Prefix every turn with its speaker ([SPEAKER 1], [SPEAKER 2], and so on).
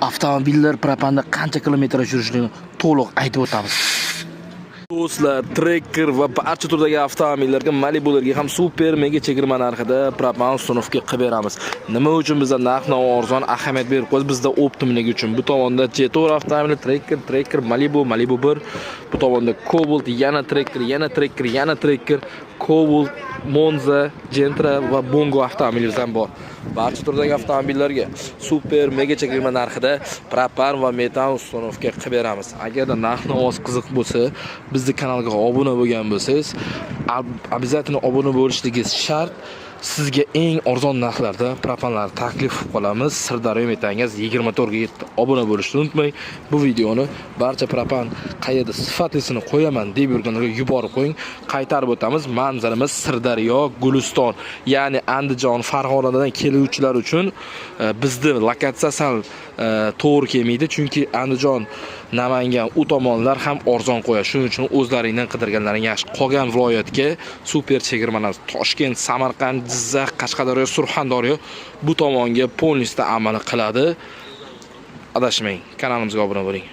[SPEAKER 1] avtomobillar propanda qancha kilometraj yurishini to'liq aytib o'tamiz. Do'stlar, Tracker va barcha turdagi avtomobillarga, Malibularga ham super mega chegirma narxida propan ustunovka qilib beramiz. Nima uchun bizda narx-navo arzon ahamiyat berib qo'yamiz? Bizda optimligi uchun. Bu tomonda Jetor avtomobili, Tracker, Malibu 1, bu tomonda Cobalt, yana Tracker, Cobalt, Monza, Gentra va Bongo avtomobilimiz ham bor. Barcha turdagi avtomobillarga super mega chegirma narxida propan va metan ustunovka qilib beramiz. Agarda narx-navoz qiziq bo'lsa, bizning kanalga obuna bo'lgan bo'lsangiz, обязательно obuna bo'lishingiz shart. Sizga eng arzon narxlarda propanlar taklif qilamiz. Sirdaryo metangiz 24 ga yetdi. Obuna bo'lishni unutmang. Bu videoni barcha propan qayerda sifatlisini qo'yaman deb yurganlarga yuborib qo'ying. Qaytarib o'tamiz. Manzaramiz Sirdaryo, Guliston, ya'ni Andijon, Farg'onadan keluvchilar uchun bizning lokatsiya sal to'g'ri kelmaydi, chunki Andijon, Namangan u tomonlar ham arzon qo'yadi. Shuning uchun o'zlaringdan qidirganlaring yaxshi. Qolgan viloyatga super chegirmalar Toshkent, Samarqand, Jizzax, Qashqadaryo, Surxondaryo bu tomonga polnisda amal qiladi. Adashmang, kanalimizga obuna bo'ling.